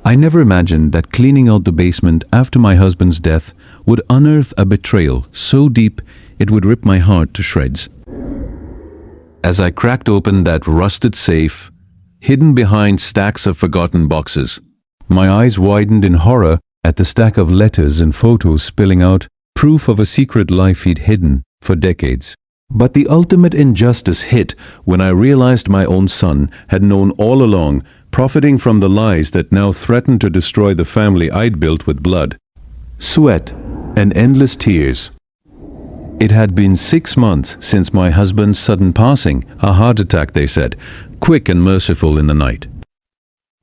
I never imagined that cleaning out the basement after my husband's death would unearth a betrayal so deep it would rip my heart to shreds. As I cracked open that rusted safe, hidden behind stacks of forgotten boxes, my eyes widened in horror at the stack of letters and photos spilling out, proof of a secret life he'd hidden for decades. But the ultimate injustice hit when I realized my own son had known all along, profiting from the lies that now threatened to destroy the family I'd built with blood, sweat, and endless tears. It had been 6 months since my husband's sudden passing, a heart attack, they said, quick and merciful in the night.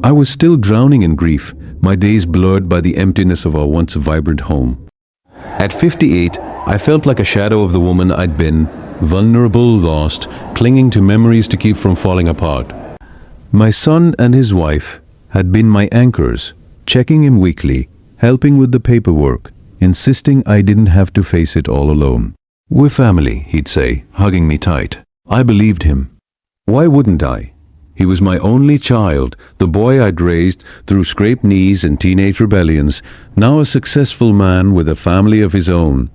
I was still drowning in grief, my days blurred by the emptiness of our once vibrant home. At 58, I felt like a shadow of the woman I'd been, vulnerable, lost, clinging to memories to keep from falling apart. My son and his wife had been my anchors, checking in weekly, helping with the paperwork, insisting I didn't have to face it all alone. "We're family," he'd say, hugging me tight. I believed him. Why wouldn't I? He was my only child, the boy I'd raised through scraped knees and teenage rebellions, now a successful man with a family of his own.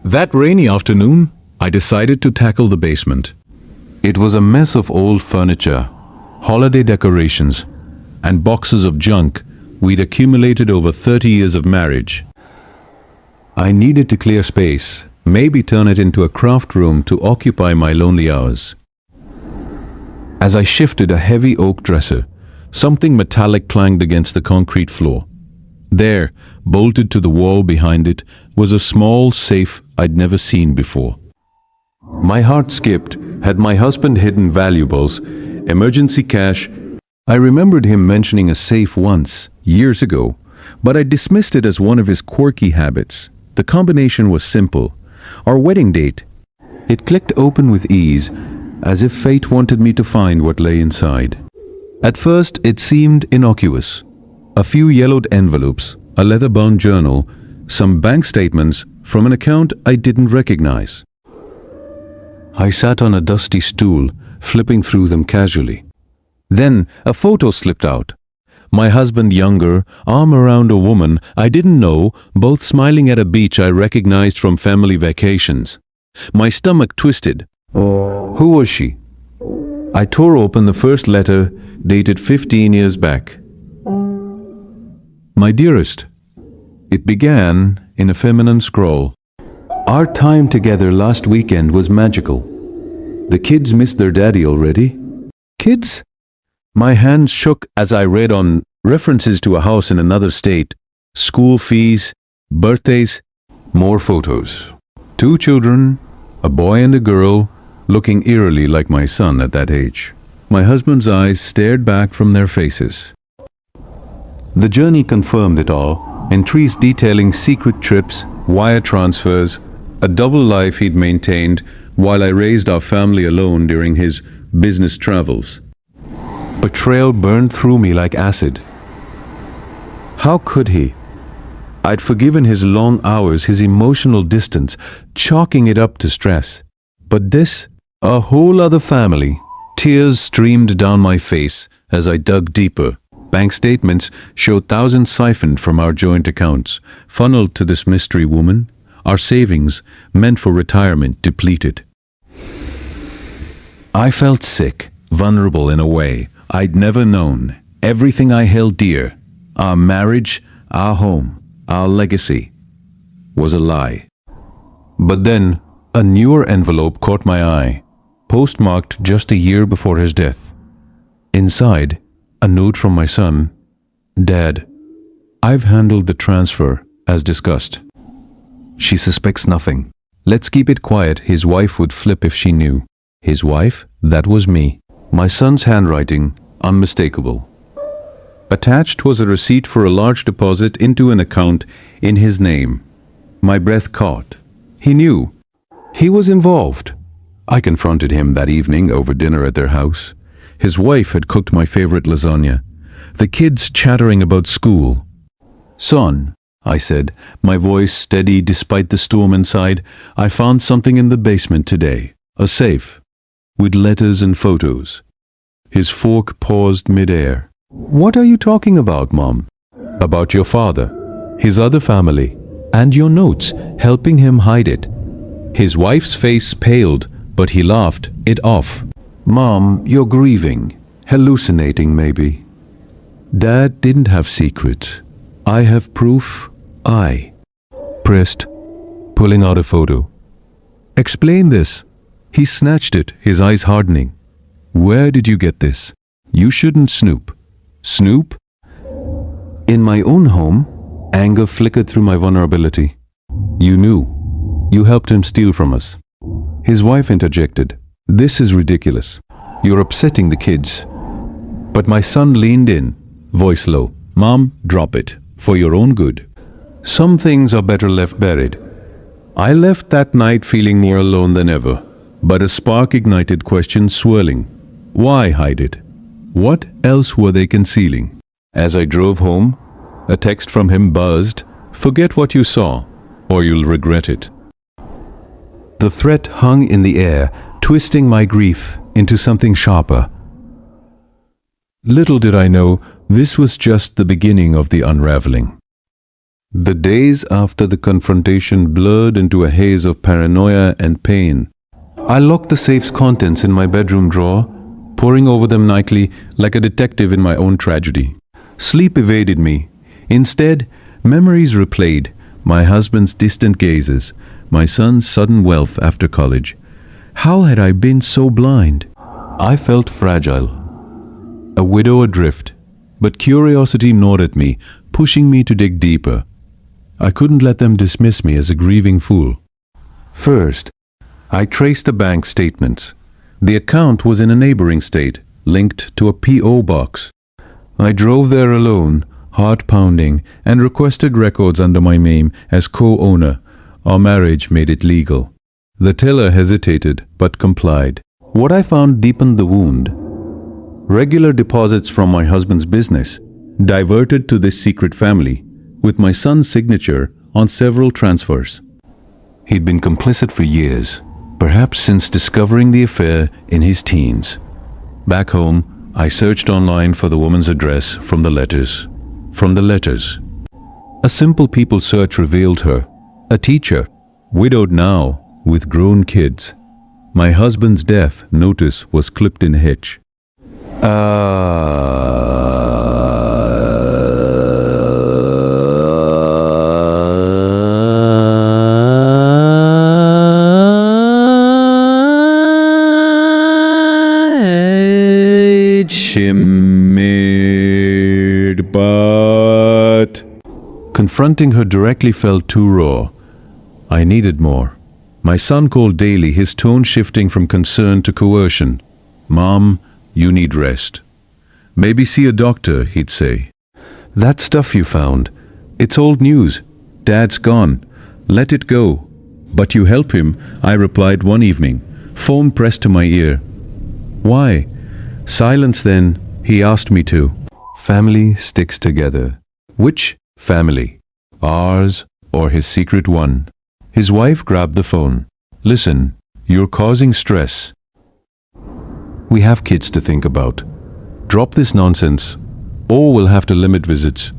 That rainy afternoon, I decided to tackle the basement. It was a mess of old furniture, holiday decorations, and boxes of junk we'd accumulated over 30 years of marriage. I needed to clear space, maybe turn it into a craft room to occupy my lonely hours. As I shifted a heavy oak dresser, something metallic clanged against the concrete floor. There, bolted to the wall behind it, was a small safe I'd never seen before. My heart skipped. Had my husband hidden valuables, emergency cash? I remembered him mentioning a safe once, years ago, but I dismissed it as one of his quirky habits. The combination was simple. Our wedding date. It clicked open with ease, as if fate wanted me to find what lay inside. At first, it seemed innocuous. A few yellowed envelopes, a leather-bound journal, some bank statements from an account I didn't recognize. I sat on a dusty stool, flipping through them casually. Then a photo slipped out. My husband younger, arm around a woman I didn't know, both smiling at a beach I recognized from family vacations. My stomach twisted. Who was she? I tore open the first letter, dated 15 years back. My dearest. It began in a feminine scrawl. Our time together last weekend was magical. The kids missed their daddy already. Kids? My hands shook as I read on references to a house in another state, school fees, birthdays, more photos. 2 children, a boy and a girl, looking eerily like my son at that age. My husband's eyes stared back from their faces. The journey confirmed it all, entries detailing secret trips, wire transfers, a double life he'd maintained while I raised our family alone during his business travels. Betrayal burned through me like acid. How could he? I'd forgiven his long hours, his emotional distance, chalking it up to stress. But this, a whole other family. Tears streamed down my face as I dug deeper. Bank statements showed thousands siphoned from our joint accounts, funneled to this mystery woman, our savings, meant for retirement, depleted. I felt sick, vulnerable in a way I'd never known. Everything I held dear, our marriage, our home, our legacy, was a lie. But then, a newer envelope caught my eye, postmarked just a year before his death. Inside, a note from my son. Dad, I've handled the transfer, as discussed. She suspects nothing. Let's keep it quiet. His wife would flip if she knew. His wife? That was me. My son's handwriting, unmistakable. Attached was a receipt for a large deposit into an account in his name. My breath caught. He knew. He was involved. I confronted him that evening over dinner at their house. His wife had cooked my favorite lasagna. The kids chattering about school. Son, I said, my voice steady despite the storm inside, I found something in the basement today. A safe, with letters and photos. His fork paused mid-air. What are you talking about, Mom? About your father, his other family, and your notes helping him hide it. His wife's face paled, but he laughed it off. Mom, you're grieving. Hallucinating, maybe. Dad didn't have secrets. I have proof. I pressed, pulling out a photo. Explain this. He snatched it, his eyes hardening. Where did you get this? You shouldn't snoop. Snoop? In my own home, anger flickered through my vulnerability. You knew. You helped him steal from us. His wife interjected. This is ridiculous. You're upsetting the kids. But my son leaned in, voice low. Mom, drop it. For your own good. Some things are better left buried. I left that night feeling more alone than ever, but a spark ignited questions swirling. Why hide it? What else were they concealing? As I drove home, a text from him buzzed, forget what you saw, or you'll regret it. The threat hung in the air, twisting my grief into something sharper. Little did I know, this was just the beginning of the unraveling. The days after the confrontation blurred into a haze of paranoia and pain. I locked the safe's contents in my bedroom drawer, poring over them nightly like a detective in my own tragedy. Sleep evaded me. Instead, memories replayed, my husband's distant gazes, my son's sudden wealth after college. How had I been so blind? I felt fragile, a widow adrift, but curiosity gnawed at me, pushing me to dig deeper. I couldn't let them dismiss me as a grieving fool. First, I traced the bank statements. The account was in a neighboring state, linked to a P.O. box. I drove there alone, heart pounding, and requested records under my name as co-owner. Our marriage made it legal. The teller hesitated, but complied. What I found deepened the wound. Regular deposits from my husband's business, diverted to this secret family, with my son's signature on several transfers. He'd been complicit for years, perhaps since discovering the affair in his teens. Back home, I searched online for the woman's address from the letters. A simple people search revealed her, a teacher, widowed now, with grown kids. My husband's death notice was clipped in a hitch. Shimmered, but confronting her directly felt too raw. I needed more. My son called daily, his tone shifting from concern to coercion. Mom, you need rest. Maybe see a doctor, he'd say. That stuff you found, it's old news. Dad's gone. Let it go. But you help him, I replied one evening, phone pressed to my ear. Why? Silence then, he asked me to. Family sticks together. Which family? Ours or his secret one? His wife grabbed the phone. Listen, you're causing stress. We have kids to think about. Drop this nonsense, or we'll have to limit visits.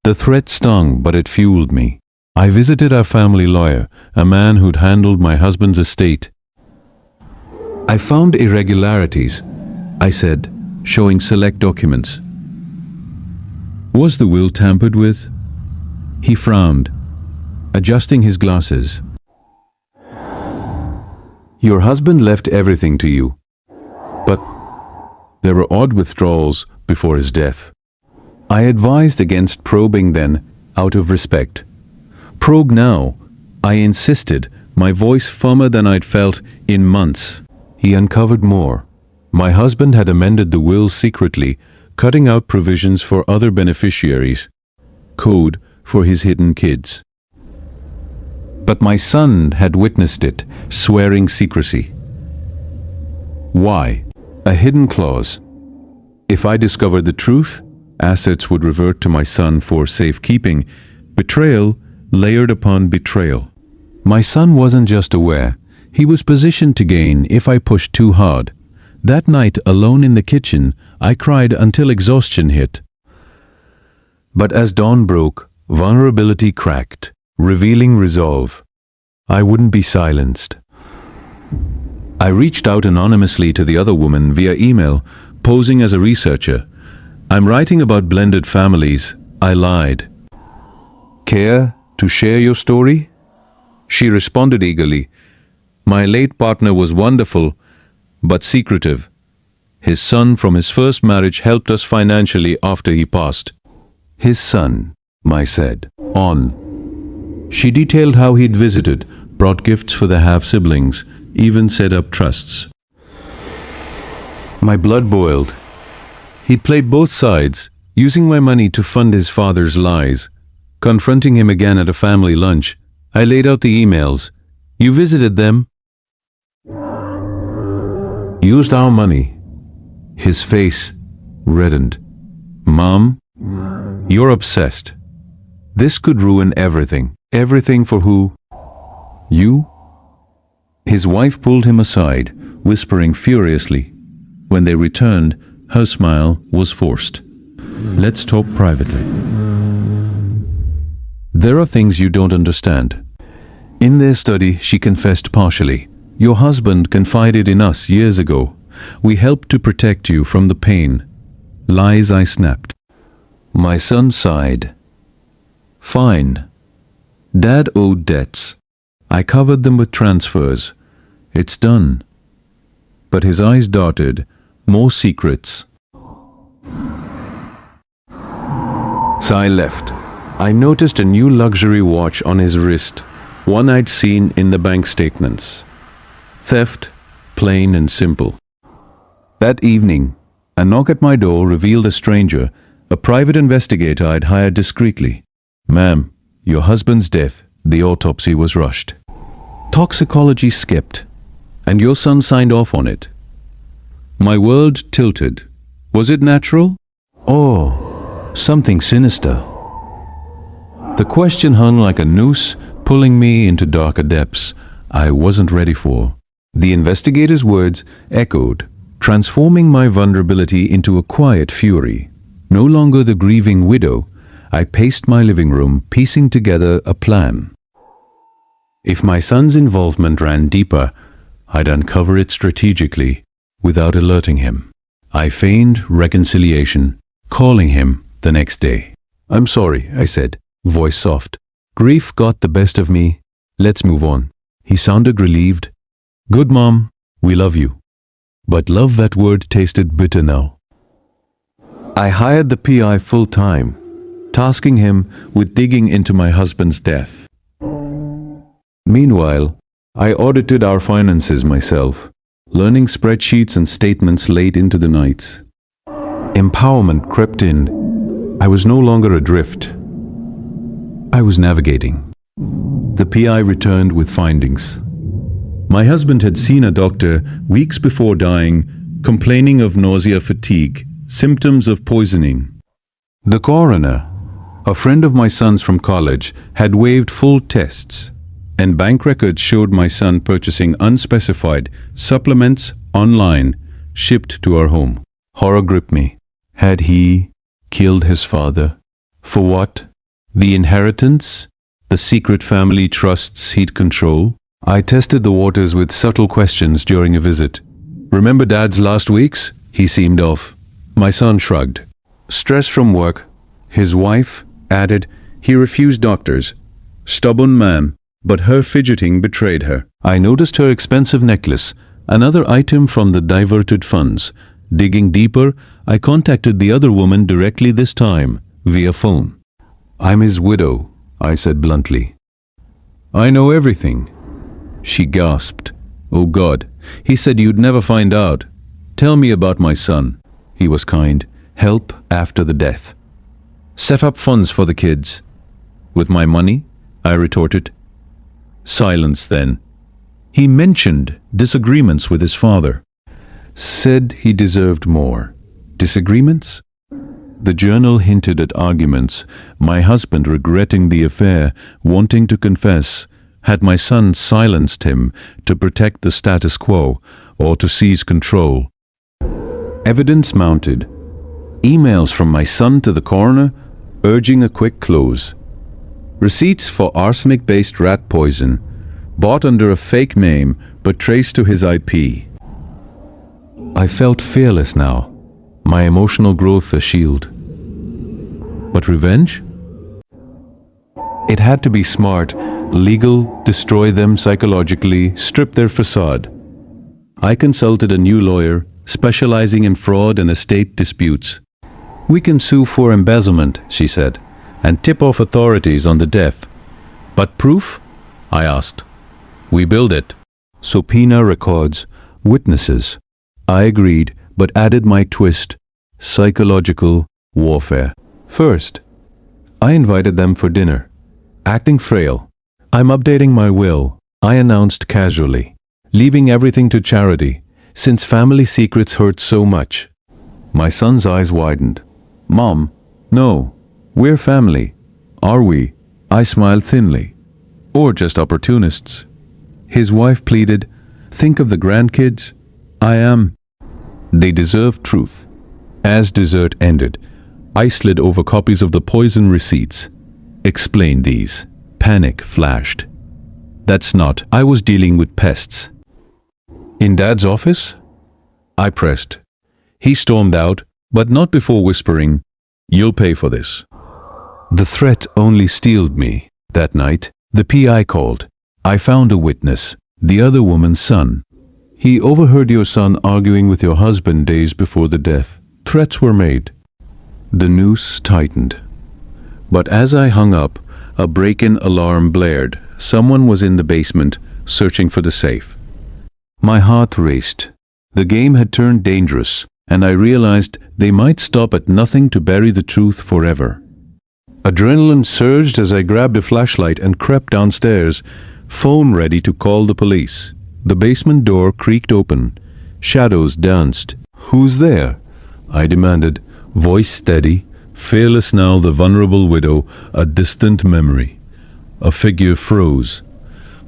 The threat stung, but it fueled me. I visited our family lawyer, a man who'd handled my husband's estate. I found irregularities, I said, showing select documents. Was the will tampered with? He frowned, adjusting his glasses. Your husband left everything to you, but there were odd withdrawals before his death. I advised against probing then, out of respect. Probe now, I insisted, my voice firmer than I'd felt in months. He uncovered more. My husband had amended the will secretly, cutting out provisions for other beneficiaries. Code for his hidden kids. But my son had witnessed it, swearing secrecy. Why? A hidden clause. If I discovered the truth, assets would revert to my son for safekeeping. Betrayal layered upon betrayal. My son wasn't just aware, He was positioned to gain if I pushed too hard. That night, alone in the kitchen, I cried until exhaustion hit. But as dawn broke, vulnerability cracked, revealing resolve. I wouldn't be silenced. I reached out anonymously to the other woman via email, posing as a researcher. I'm writing about blended families. I lied. Care to share your story? She responded eagerly. My late partner was wonderful, but secretive. His son from his first marriage helped us financially after he passed. His son, I said, on. She detailed how he'd visited, brought gifts for the half-siblings, even set up trusts. My blood boiled. He'd played both sides, using my money to fund his father's lies. Confronting him again at a family lunch, I laid out the emails. You visited them? Used our money. His face reddened. Mom, you're obsessed. This could ruin everything. Everything for who? You? His wife pulled him aside, whispering furiously. When they returned, her smile was forced. Let's talk privately. There are things you don't understand. In their study, she confessed partially. Your husband confided in us years ago. We helped to protect you from the pain. Lies, I snapped. My son sighed. Fine. Dad owed debts. I covered them with transfers. It's done. But his eyes darted. More secrets. So I left. I noticed a new luxury watch on his wrist, one I'd seen in the bank statements. Theft, plain and simple. That evening, a knock at my door revealed a stranger, a private investigator I'd hired discreetly. Ma'am, your husband's death, the autopsy was rushed. Toxicology skipped, and your son signed off on it. My world tilted. Was it natural? Or something sinister? The question hung like a noose, pulling me into darker depths I wasn't ready for. The investigator's words echoed, transforming my vulnerability into a quiet fury. No longer the grieving widow, I paced my living room, piecing together a plan. If my son's involvement ran deeper, I'd uncover it strategically, without alerting him. I feigned reconciliation, calling him the next day. I'm sorry, I said, voice soft. Grief got the best of me. Let's move on. He sounded relieved. Good, Mom. We love you. But love, that word tasted bitter now. I hired the PI full-time, tasking him with digging into my husband's death. Meanwhile, I audited our finances myself, learning spreadsheets and statements late into the nights. Empowerment crept in. I was no longer adrift. I was navigating. The PI returned with findings. My husband had seen a doctor weeks before dying, complaining of nausea, fatigue, symptoms of poisoning. The coroner, a friend of my son's from college, had waived full tests, and bank records showed my son purchasing unspecified supplements online, shipped to our home. Horror gripped me. Had he killed his father? For what? The inheritance? The secret family trusts he'd control? I tested the waters with subtle questions during a visit. Remember Dad's last weeks? He seemed off. My son shrugged. Stress from work. His wife added he refused doctors. Stubborn man, but her fidgeting betrayed her. I noticed her expensive necklace, another item from the diverted funds. Digging deeper, I contacted the other woman directly this time, via phone. I'm his widow, I said bluntly. I know everything. She gasped. Oh God, he said you'd never find out. Tell me about my son. He was kind. Help after the death. Set up funds for the kids. With my money? I retorted. Silence then. He mentioned disagreements with his father. Said he deserved more. Disagreements? The journal hinted at arguments, my husband regretting the affair, wanting to confess, Had my son silenced him to protect the status quo or to seize control? Evidence mounted. Emails from my son to the coroner urging a quick close. Receipts for arsenic-based rat poison, bought under a fake name but traced to his IP. I felt fearless now, my emotional growth a shield. But revenge? It had to be smart, legal, destroy them psychologically, strip their facade. I consulted a new lawyer specializing in fraud and estate disputes. "We can sue for embezzlement," she said, "and tip off authorities on the death." "But proof?" I asked. "We build it. Subpoena records, witnesses." I agreed, but added my twist: psychological warfare. First, I invited them for dinner. Acting frail, "I'm updating my will," I announced casually, leaving everything to charity, since family secrets hurt so much. My son's eyes widened. "Mom, no, we're family." "Are we?" I smiled thinly. "Or just opportunists?" His wife pleaded, "Think of the grandkids." "I am." They deserve truth. As dessert ended, I slid over copies of the poison receipts. "Explain these." Panic flashed. "That's not. I was dealing with pests." "In Dad's office?" I pressed. He stormed out, but not before whispering, "You'll pay for this." The threat only steeled me. That night, the PI called. "I found a witness, the other woman's son. He overheard your son arguing with your husband days before the death. Threats were made." The noose tightened. But as I hung up, a break-in alarm blared. Someone was in the basement, searching for the safe. My heart raced. The game had turned dangerous, and I realized they might stop at nothing to bury the truth forever. Adrenaline surged as I grabbed a flashlight and crept downstairs, phone ready to call the police. The basement door creaked open. Shadows danced. "Who's there?" I demanded, voice steady, fearless now, the vulnerable widow, a distant memory. A figure froze.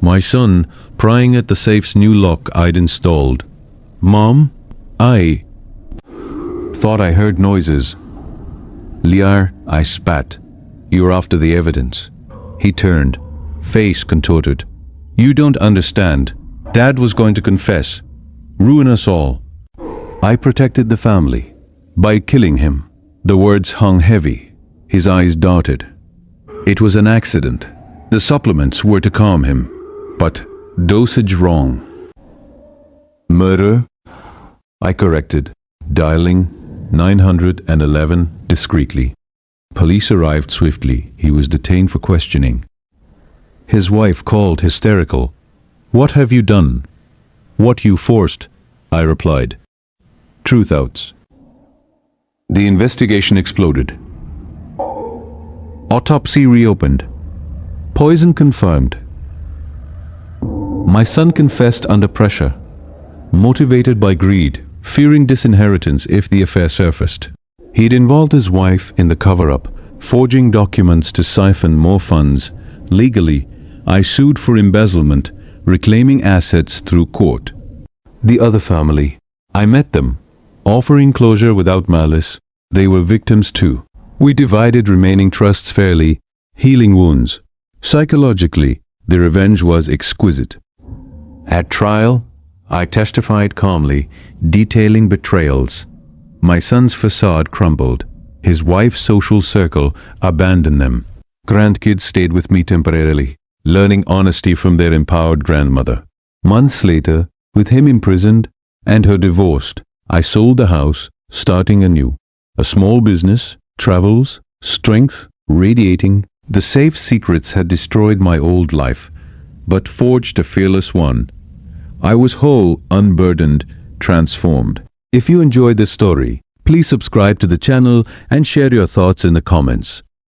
My son, prying at the safe's new lock I'd installed. "Mom? I thought I heard noises." "Liar," I spat. "You're after the evidence." He turned, face contorted. "You don't understand. Dad was going to confess. Ruin us all." I protected the family by killing him. The words hung heavy. His eyes darted. It was an accident. The supplements were to calm him, but dosage wrong. "Murder?" I corrected, dialing 911 discreetly. Police arrived swiftly. He was detained for questioning. His wife called hysterical. "What have you done?" "What you forced," I replied. Truth outs. The investigation exploded. Autopsy reopened. Poison confirmed. My son confessed under pressure, motivated by greed, fearing disinheritance if the affair surfaced. He'd involved his wife in the cover-up, forging documents to siphon more funds. Legally, I sued for embezzlement, reclaiming assets through court. The other family, I met them, offering closure without malice. They were victims too. We divided remaining trusts fairly, healing wounds. Psychologically, the revenge was exquisite. At trial, I testified calmly, detailing betrayals. My son's facade crumbled. His wife's social circle abandoned them. Grandkids stayed with me temporarily, learning honesty from their empowered grandmother. Months later, with him imprisoned and her divorced, I sold the house, starting anew. A small business, travels, strength, radiating. The safe secrets had destroyed my old life, but forged a fearless one. I was whole, unburdened, transformed. If you enjoyed this story, please subscribe to the channel and share your thoughts in the comments.